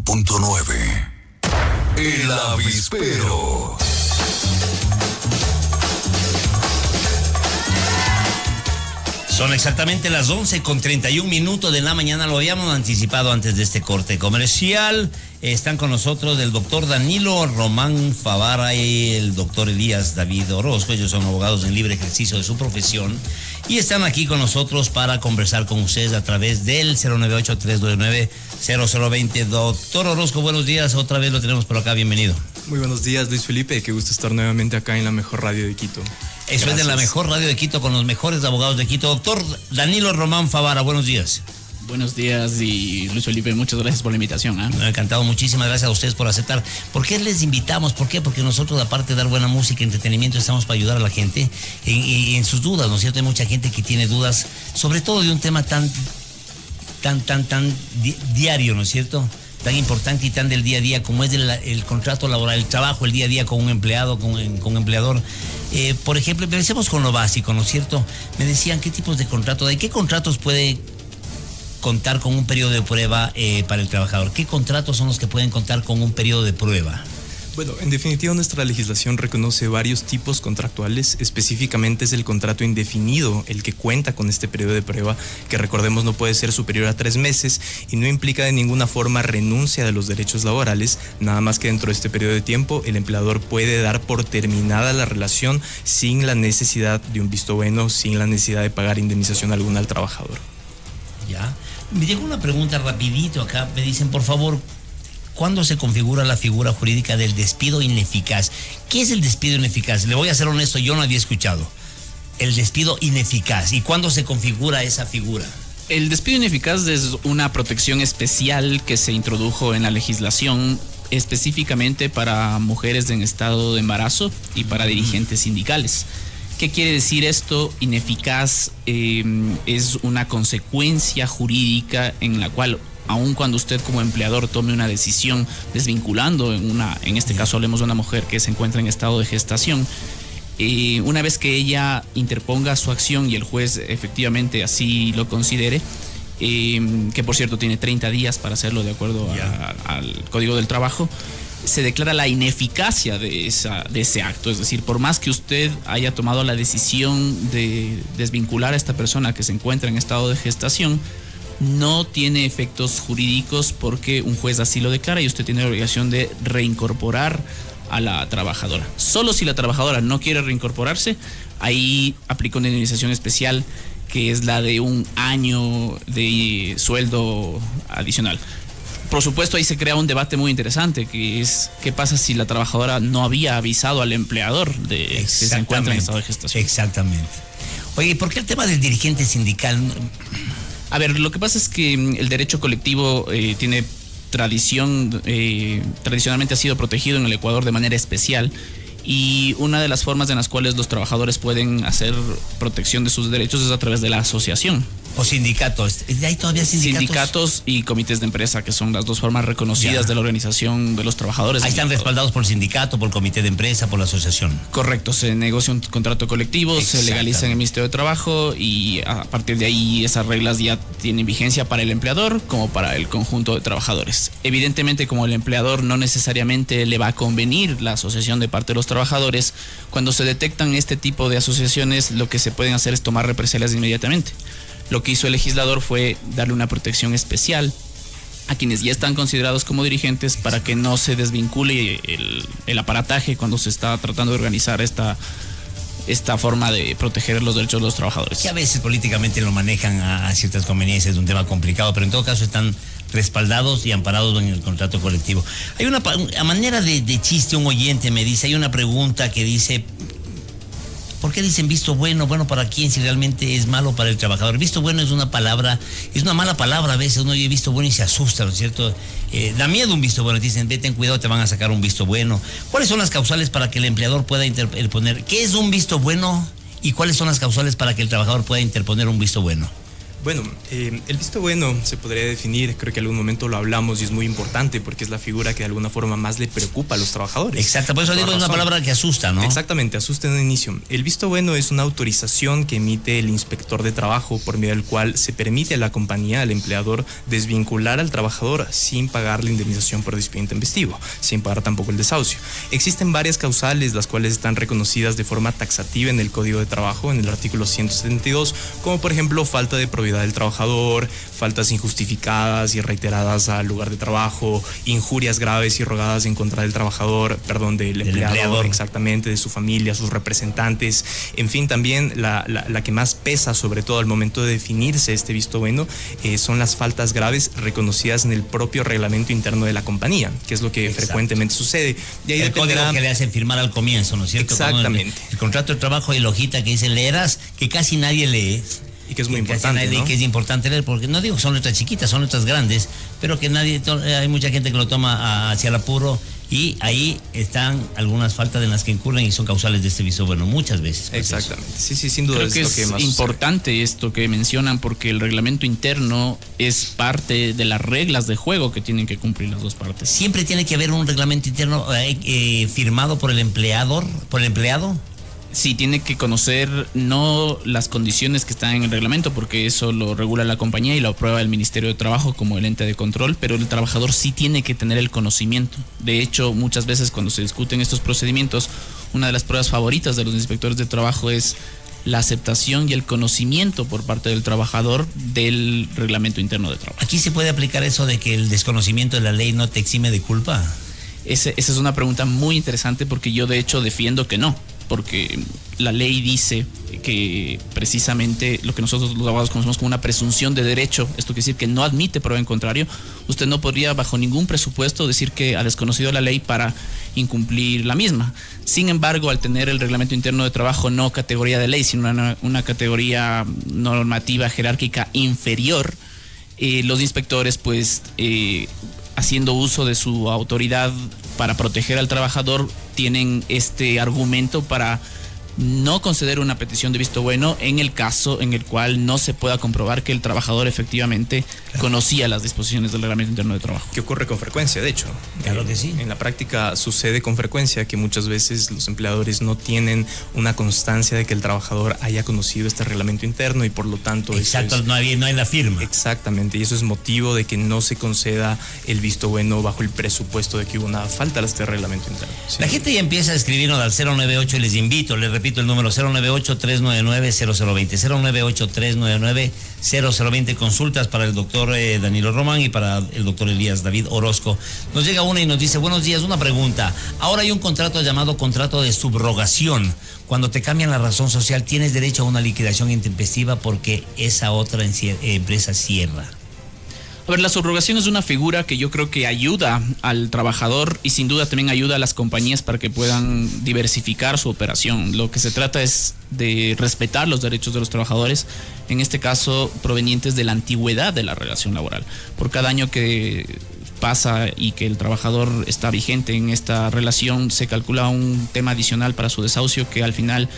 104.9. El Avispero. Son exactamente las 11:31 de la mañana. Lo habíamos anticipado antes de este corte comercial. Están con nosotros el doctor Danilo Román Favara y el doctor Elías David Orozco. Ellos son abogados en libre ejercicio de su profesión y están aquí con nosotros para conversar con ustedes a través del 098-329-0020. Doctor Orozco, buenos días. Otra vez lo tenemos por acá. Bienvenido. Muy buenos días, Luis Felipe. Qué gusto estar nuevamente acá en la mejor radio de Quito. Eso Gracias. Es de la mejor radio de Quito con los mejores abogados de Quito. Doctor Danilo Román Favara, buenos días. Buenos días y Luis Felipe, muchas gracias por la invitación. Encantado, muchísimas gracias a ustedes por aceptar. ¿Por qué les invitamos? ¿Por qué? Porque nosotros, aparte de dar buena música y entretenimiento, estamos para ayudar a la gente en sus dudas, ¿no es cierto? Hay mucha gente que tiene dudas, sobre todo de un tema tan diario, ¿no es cierto? Tan importante y tan del día a día como es el contrato laboral, el trabajo, el día a día con un empleado, con un empleador. Por ejemplo, empecemos con lo básico, ¿no es cierto? Me decían qué tipos de contratos hay, qué contratos puede contar con un periodo de prueba para el trabajador. ¿Qué contratos son los que pueden contar con un periodo de prueba? Bueno, en definitiva nuestra legislación reconoce varios tipos contractuales. Específicamente es el contrato indefinido el que cuenta con este periodo de prueba, que recordemos no puede ser superior a 3 meses y no implica de ninguna forma renuncia de los derechos laborales, nada más que dentro de este periodo de tiempo el empleador puede dar por terminada la relación sin la necesidad de un visto bueno, sin la necesidad de pagar indemnización alguna al trabajador. Ya, me llegó una pregunta rapidito acá, me dicen por favor, ¿cuándo se configura la figura jurídica del despido ineficaz? ¿Qué es el despido ineficaz? Le voy a ser honesto, yo no había escuchado. El despido ineficaz. ¿Y cuándo se configura esa figura? El despido ineficaz es una protección especial que se introdujo en la legislación específicamente para mujeres en estado de embarazo y para dirigentes sindicales. ¿Qué quiere decir esto? Ineficaz es una consecuencia jurídica en la cual, aun cuando usted como empleador tome una decisión desvinculando en este caso hablemos de una mujer que se encuentra en estado de gestación, una vez que ella interponga su acción y el juez efectivamente así lo considere, que por cierto tiene 30 días para hacerlo de acuerdo al Código del Trabajo, se declara la ineficacia de ese acto. Es decir, por más que usted haya tomado la decisión de desvincular a esta persona que se encuentra en estado de gestación, no tiene efectos jurídicos porque un juez así lo declara y usted tiene la obligación de reincorporar a la trabajadora. Solo si la trabajadora no quiere reincorporarse, ahí aplica una indemnización especial que es la de 1 año de sueldo adicional. Por supuesto, ahí se crea un debate muy interesante, que es qué pasa si la trabajadora no había avisado al empleador de que se encuentra en estado de gestación. Exactamente. Oye, ¿por qué el tema del dirigente sindical? A ver, lo que pasa es que el derecho colectivo tiene tradicionalmente ha sido protegido en el Ecuador de manera especial, y una de las formas en las cuales los trabajadores pueden hacer protección de sus derechos es a través de la asociación. O sindicatos. ¿Hay todavía sindicatos? Sindicatos y comités de empresa, que son las dos formas reconocidas de la organización de los trabajadores. Ahí están respaldados por el sindicato, por el comité de empresa, por la asociación. Correcto, se negocia un contrato colectivo, se legaliza en el Ministerio de Trabajo y a partir de ahí esas reglas ya tienen vigencia para el empleador como para el conjunto de trabajadores. Evidentemente, como el empleador no necesariamente le va a convenir la asociación de parte de los trabajadores, cuando se detectan este tipo de asociaciones, lo que se pueden hacer es tomar represalias inmediatamente. Lo que hizo el legislador fue darle una protección especial a quienes ya están considerados como dirigentes para que no se desvincule el aparataje cuando se está tratando de organizar esta forma de proteger los derechos de los trabajadores. Que a veces políticamente lo manejan a ciertas conveniencias de un tema complicado, pero en todo caso están respaldados y amparados en el contrato colectivo. Hay a manera de chiste, un oyente me dice, hay una pregunta que dice: ¿por qué dicen visto bueno? Bueno, ¿para quién si realmente es malo para el trabajador? Visto bueno es una mala palabra a veces. Uno oye visto bueno y se asusta, ¿no es cierto? Da miedo un visto bueno. Te dicen, ten cuidado, te van a sacar un visto bueno. ¿Cuáles son las causales para que el empleador pueda interponer? ¿Qué es un visto bueno? ¿Y cuáles son las causales para que el trabajador pueda interponer un visto bueno? Bueno, el visto bueno se podría definir, creo que en algún momento lo hablamos y es muy importante porque es la figura que de alguna forma más le preocupa a los trabajadores. Exacto, por eso digo, es una palabra que asusta, ¿no? Exactamente, asusta en un inicio. El visto bueno es una autorización que emite el inspector de trabajo por medio del cual se permite a la compañía, al empleador, desvincular al trabajador sin pagar la indemnización por despido intempestivo, sin pagar tampoco el desahucio. Existen varias causales, las cuales están reconocidas de forma taxativa en el Código de Trabajo, en el artículo 172, como por ejemplo falta de probidad del trabajador, faltas injustificadas y reiteradas al lugar de trabajo, injurias graves y rogadas en contra del trabajador, perdón, del empleador, exactamente, de su familia, sus representantes. En fin, también la que más pesa, sobre todo al momento de definirse este visto bueno, son las faltas graves reconocidas en el propio reglamento interno de la compañía, que es lo que frecuentemente sucede. Y ahí el dependerá... código que le hacen firmar al comienzo, ¿no es cierto? Exactamente. El contrato de trabajo y la hojita que dice leerás, que casi nadie lee. Y que es muy importante, ¿no? Que es importante leer, porque no digo que son letras chiquitas, son letras grandes, pero que hay mucha gente que lo toma hacia el apuro, y ahí están algunas faltas en las que incurren y son causales de este visto bueno, muchas veces. Pues. Exactamente, sí, sin duda. Creo que es lo que más importante sucede. esto que mencionan, porque el reglamento interno es parte de las reglas de juego que tienen que cumplir las dos partes. Siempre tiene que haber un reglamento interno firmado por el empleado. Sí, tiene que conocer no las condiciones que están en el reglamento, porque eso lo regula la compañía y lo aprueba el Ministerio de Trabajo como el ente de control, pero el trabajador sí tiene que tener el conocimiento. De hecho, muchas veces cuando se discuten estos procedimientos, una de las pruebas favoritas de los inspectores de trabajo es la aceptación y el conocimiento por parte del trabajador del reglamento interno de trabajo. ¿Aquí se puede aplicar eso de que el desconocimiento de la ley no te exime de culpa? Esa es una pregunta muy interesante, porque yo de hecho defiendo que no. Porque la ley dice que precisamente lo que nosotros los abogados conocemos como una presunción de derecho, esto quiere decir que no admite prueba en contrario. Usted no podría bajo ningún presupuesto decir que ha desconocido la ley para incumplir la misma. Sin embargo, al tener el reglamento interno de trabajo no categoría de ley, sino una categoría normativa jerárquica inferior, los inspectores pues haciendo uso de su autoridad para proteger al trabajador, tienen este argumento para no conceder una petición de visto bueno en el caso en el cual no se pueda comprobar que el trabajador efectivamente conocía las disposiciones del reglamento interno de trabajo. Que ocurre con frecuencia, de hecho. Claro que sí. En la práctica sucede con frecuencia que muchas veces los empleadores no tienen una constancia de que el trabajador haya conocido este reglamento interno y por lo tanto... Exacto, no hay la firma. Exactamente, y eso es motivo de que no se conceda el visto bueno bajo el presupuesto de que hubo una falta de este reglamento interno. ¿Sí? La gente ya empieza a escribirnos al 098 y les invito, les repito el número 098-399-0020, 098-399-0020, consultas para el doctor Danilo Román y para el doctor Elías David Orozco. Nos llega una y nos dice, buenos días, una pregunta. Ahora hay un contrato llamado contrato de subrogación. Cuando te cambian la razón social, tienes derecho a una liquidación intempestiva porque esa otra empresa cierra. A ver, la subrogación es una figura que yo creo que ayuda al trabajador y sin duda también ayuda a las compañías para que puedan diversificar su operación. Lo que se trata es de respetar los derechos de los trabajadores, en este caso provenientes de la antigüedad de la relación laboral. Por cada año que pasa y que el trabajador está vigente en esta relación, se calcula un tema adicional para su desahucio que al final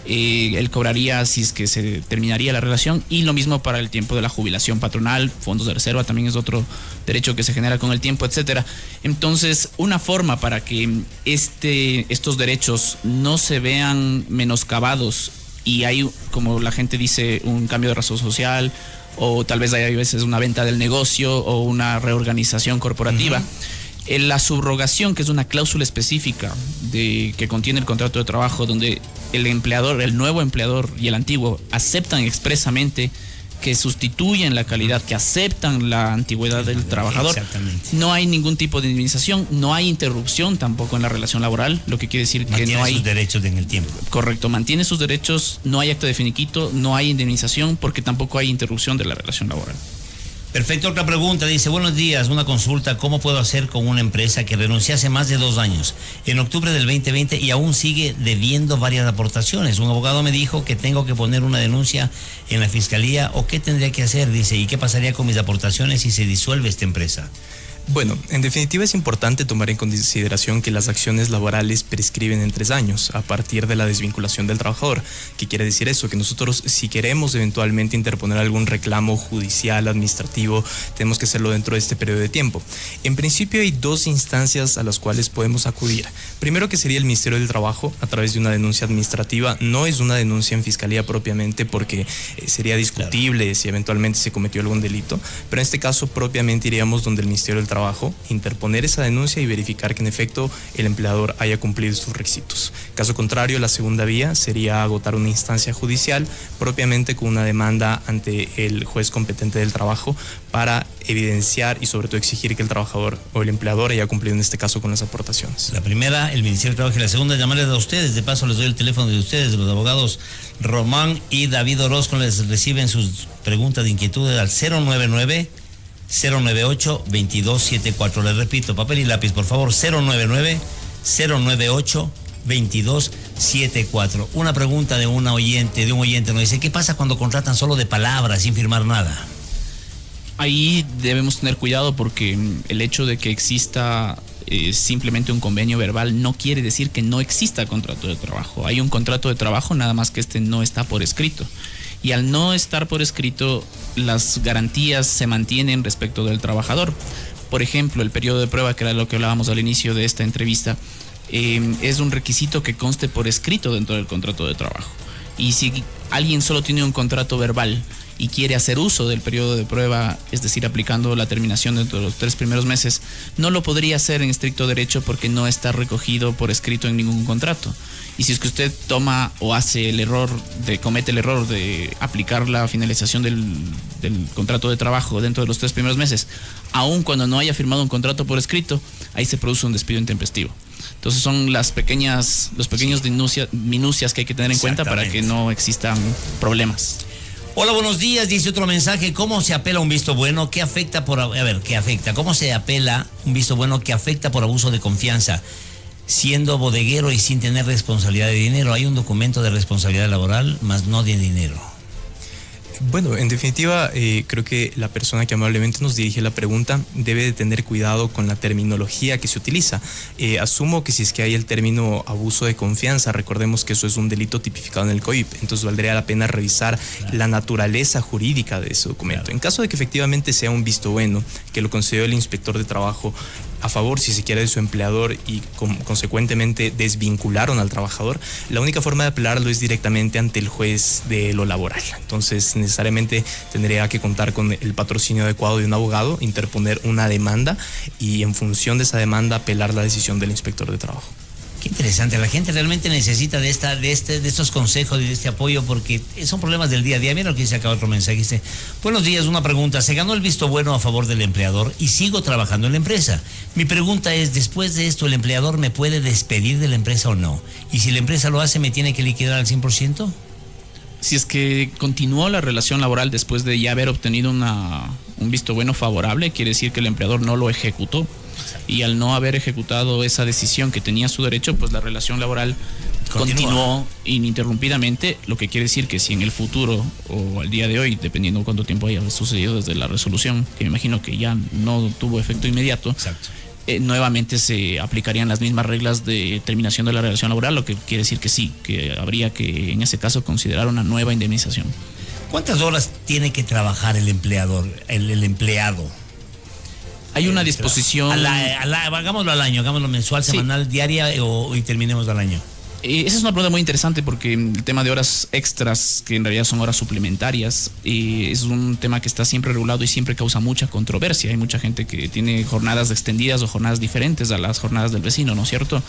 él cobraría si es que se terminaría la relación, y lo mismo para el tiempo de la jubilación patronal, fondos de reserva también es otro derecho que se genera con el tiempo, etcétera. Entonces, una forma para que estos derechos no se vean menoscabados y hay, como la gente dice, un cambio de razón social, o tal vez hay veces una venta del negocio o una reorganización corporativa. La subrogación, que es una cláusula específica que contiene el contrato de trabajo, donde el empleador, el nuevo empleador y el antiguo aceptan expresamente que sustituyen la calidad, que aceptan la antigüedad del trabajador. Exactamente. No hay ningún tipo de indemnización, no hay interrupción tampoco en la relación laboral, lo que quiere decir que no hay... sus derechos en el tiempo. Correcto, mantiene sus derechos, no hay acta de finiquito, no hay indemnización porque tampoco hay interrupción de la relación laboral. Perfecto, otra pregunta, dice, buenos días, una consulta, ¿cómo puedo hacer con una empresa que renuncié hace más de 2 años, en octubre del 2020 y aún sigue debiendo varias aportaciones? Un abogado me dijo que tengo que poner una denuncia en la fiscalía, o qué tendría que hacer, dice, y qué pasaría con mis aportaciones si se disuelve esta empresa. Bueno, en definitiva es importante tomar en consideración que las acciones laborales prescriben en 3 años a partir de la desvinculación del trabajador. ¿Qué quiere decir eso? Que nosotros, si queremos eventualmente interponer algún reclamo judicial, administrativo, tenemos que hacerlo dentro de este periodo de tiempo. En principio hay 2 instancias a las cuales podemos acudir. Primero, que sería el Ministerio del Trabajo a través de una denuncia administrativa. No es una denuncia en fiscalía propiamente porque sería discutible si eventualmente se cometió algún delito, pero en este caso propiamente iríamos donde el Ministerio del Trabajo, interponer esa denuncia y verificar que en efecto el empleador haya cumplido sus requisitos. Caso contrario, la segunda vía sería agotar una instancia judicial propiamente con una demanda ante el juez competente del trabajo para evidenciar y sobre todo exigir que el trabajador o el empleador haya cumplido en este caso con las aportaciones. La primera, el Ministerio del Trabajo, y la segunda, llamarles a ustedes. De paso les doy el teléfono de ustedes, de los abogados Román y David Orozco. Les reciben sus preguntas de inquietudes al 099-098-2274. Les repito, papel y lápiz, por favor, 099-098-2274. Una pregunta de un oyente nos dice: ¿qué pasa cuando contratan solo de palabras sin firmar nada? Ahí debemos tener cuidado porque el hecho de que exista simplemente un convenio verbal no quiere decir que no exista contrato de trabajo. Hay un contrato de trabajo, nada más que este no está por escrito. Y al no estar por escrito, las garantías se mantienen respecto del trabajador. Por ejemplo, el periodo de prueba, que era lo que hablábamos al inicio de esta entrevista, es un requisito que conste por escrito dentro del contrato de trabajo. Y si alguien solo tiene un contrato verbal y quiere hacer uso del periodo de prueba, es decir, aplicando la terminación dentro de los 3 primeros meses, no lo podría hacer en estricto derecho porque no está recogido por escrito en ningún contrato. Y si es que usted toma o comete el error de aplicar la finalización del contrato de trabajo dentro de los 3 primeros meses, aun cuando no haya firmado un contrato por escrito, ahí se produce un despido intempestivo. Entonces son los pequeños minucias que hay que tener en cuenta para que no existan problemas. Hola, buenos días, dice otro mensaje. ¿Cómo se apela un visto bueno? ¿Qué afecta ¿qué afecta? ¿Cómo se apela un visto bueno que afecta por abuso de confianza? Siendo bodeguero y sin tener responsabilidad de dinero. Hay un documento de responsabilidad laboral, más no de dinero. Bueno, en definitiva, creo que la persona que amablemente nos dirige la pregunta debe de tener cuidado con la terminología que se utiliza. Asumo que si es que hay el término abuso de confianza, recordemos que eso es un delito tipificado en el COIP, entonces valdría la pena revisar la naturaleza jurídica de ese documento. En caso de que efectivamente sea un visto bueno, que lo concedió el inspector de trabajo a favor, si se quiere, de su empleador y consecuentemente desvincularon al trabajador, la única forma de apelarlo es directamente ante el juez de lo laboral. Entonces necesariamente tendría que contar con el patrocinio adecuado de un abogado, interponer una demanda y en función de esa demanda apelar la decisión del inspector de trabajo. Qué interesante, la gente realmente necesita de estos consejos y de este apoyo porque son problemas del día a día. Mira lo que dice acá otro mensaje, dice: buenos días, una pregunta, se ganó el visto bueno a favor del empleador y sigo trabajando en la empresa. Mi pregunta es, después de esto, ¿el empleador me puede despedir de la empresa o no? Y si la empresa lo hace, ¿me tiene que liquidar al 100%? Si es que continuó la relación laboral después de ya haber obtenido un visto bueno favorable, quiere decir que el empleador no lo ejecutó. Y al no haber ejecutado esa decisión que tenía su derecho, pues la relación laboral continuó ininterrumpidamente, lo que quiere decir que si en el futuro o al día de hoy, dependiendo cuánto tiempo haya sucedido desde la resolución, que me imagino que ya no tuvo efecto inmediato, nuevamente se aplicarían las mismas reglas de terminación de la relación laboral, lo que quiere decir que sí, que habría que en ese caso considerar una nueva indemnización. ¿Cuántas horas tiene que trabajar el empleador, el empleado? Hay una disposición... Hagámoslo al año, hagámoslo mensual, semanal, diaria y terminemos al año. Esa es una pregunta muy interesante porque el tema de horas extras, que en realidad son horas suplementarias, es un tema que está siempre regulado y siempre causa mucha controversia. Hay mucha gente que tiene jornadas extendidas o jornadas diferentes a las jornadas del vecino, ¿no es cierto?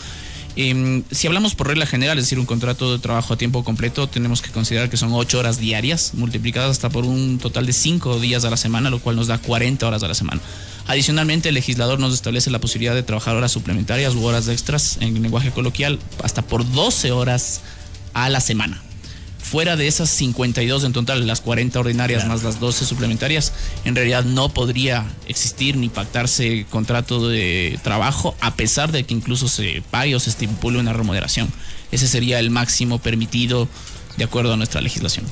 Si hablamos por regla general, es decir, un contrato de trabajo a tiempo completo, tenemos que considerar que son 8 horas diarias, multiplicadas hasta por un total de 5 días a la semana, lo cual nos da 40 horas a la semana. Adicionalmente, el legislador nos establece la posibilidad de trabajar horas suplementarias u horas extras, en lenguaje coloquial, hasta por 12 horas a la semana. Fuera de esas 52 en total, las 40 ordinarias más las 12 suplementarias, en realidad no podría existir ni pactarse contrato de trabajo, a pesar de que incluso se pague o se estipule una remuneración. Ese sería el máximo permitido de acuerdo a nuestra legislación.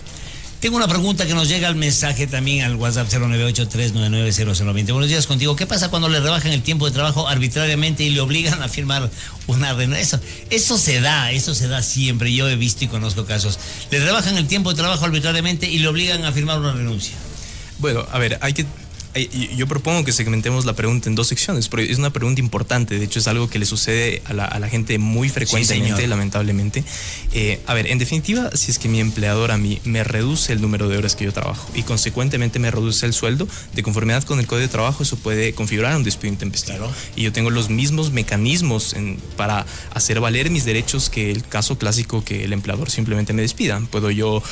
Tengo una pregunta que nos llega al mensaje también al WhatsApp 098-399-0020. Buenos días contigo. ¿Qué pasa cuando le rebajan el tiempo de trabajo arbitrariamente y le obligan a firmar una renuncia? Eso se da siempre. Yo he visto y conozco casos. Le rebajan el tiempo de trabajo arbitrariamente y le obligan a firmar una renuncia. Bueno, a ver, yo propongo que segmentemos la pregunta en dos secciones, porque es una pregunta importante. De hecho, es algo que le sucede a la gente muy frecuentemente, sí, lamentablemente. A ver, en definitiva, si es que mi empleador a mí me reduce el número de horas que yo trabajo y consecuentemente me reduce el sueldo, de conformidad con el Código de Trabajo, eso puede configurar un despido intempestivo. Claro. Y yo tengo los mismos mecanismos para hacer valer mis derechos que el caso clásico que el empleador simplemente me despida. Puedo yo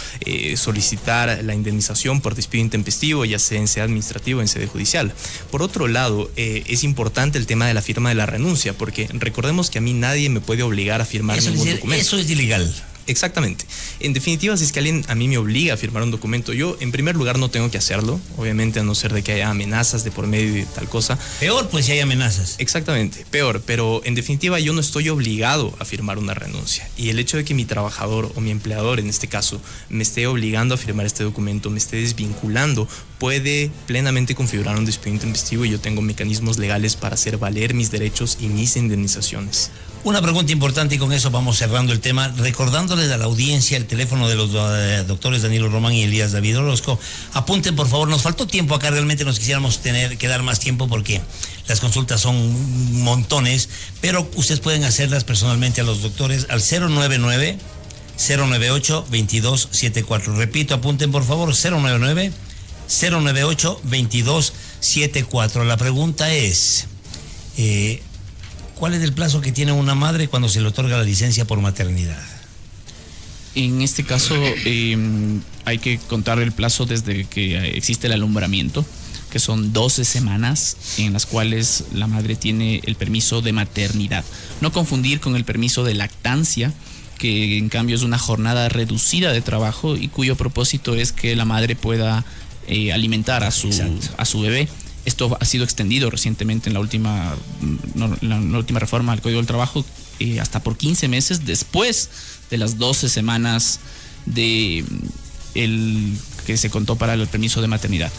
solicitar la indemnización por despido intempestivo, ya sea en sede administrativo o en sede judicial. Por otro lado, es importante el tema de la firma de la renuncia, porque recordemos que a mí nadie me puede obligar a firmar ningún documento. Eso es ilegal. Exactamente. En definitiva, si es que alguien a mí me obliga a firmar un documento, yo en primer lugar no tengo que hacerlo, obviamente, a no ser de que haya amenazas de por medio de tal cosa. Peor, pues, si hay amenazas. Exactamente, peor, pero en definitiva yo no estoy obligado a firmar una renuncia, y el hecho de que mi trabajador o mi empleador, en este caso, me esté obligando a firmar este documento, me esté desvinculando, puede plenamente configurar un despido intempestivo, y yo tengo mecanismos legales para hacer valer mis derechos y mis indemnizaciones. Una pregunta importante, y con eso vamos cerrando el tema, recordándoles a la audiencia el teléfono de los doctores Danilo Román y Elías David Orozco. Apunten, por favor, nos faltó tiempo acá, realmente nos quisiéramos quedar más tiempo porque las consultas son montones, pero ustedes pueden hacerlas personalmente a los doctores al 099-098-2274. Repito, apunten por favor, 099-098-2274. La pregunta es, ¿cuál es el plazo que tiene una madre cuando se le otorga la licencia por maternidad? En este caso hay que contar el plazo desde que existe el alumbramiento, que son 12 semanas en las cuales la madre tiene el permiso de maternidad. No confundir con el permiso de lactancia, que en cambio es una jornada reducida de trabajo y cuyo propósito es que la madre pueda alimentar a su bebé. Esto ha sido extendido recientemente en la última reforma del Código del Trabajo hasta por 15 meses después de las 12 semanas de el que se contó para el permiso de maternidad.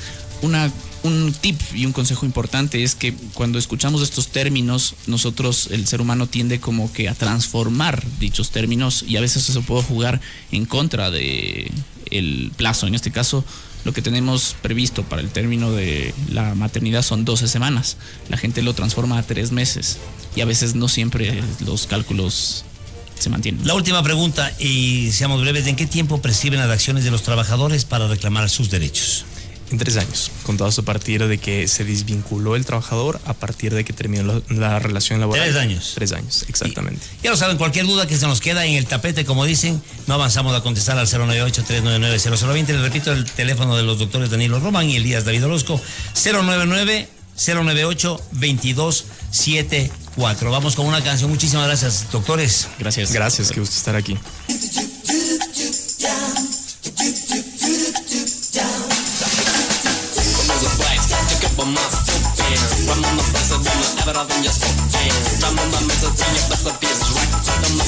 Un tip y un consejo importante es que cuando escuchamos estos términos, nosotros, el ser humano, tiende como que a transformar dichos términos y a veces eso puede jugar en contra de el plazo. En este caso, lo que tenemos previsto para el término de la maternidad son 12 semanas. La gente lo transforma a 3 meses y a veces no siempre los cálculos se mantienen. La última pregunta, y seamos breves, ¿en qué tiempo prescriben las acciones de los trabajadores para reclamar sus derechos? En 3 años, contados a partir de que se desvinculó el trabajador, a partir de que terminó la relación laboral. 3 años. 3 años, exactamente. Ya lo saben, cualquier duda que se nos queda en el tapete, como dicen, no avanzamos a contestar al 098-399-0020. Les repito, el teléfono de los doctores Danilo Román y Elías David Orozco, 099-098-2274. Vamos con una canción. Muchísimas gracias, doctores. Gracias. Gracias, qué gusto estar aquí. Remember,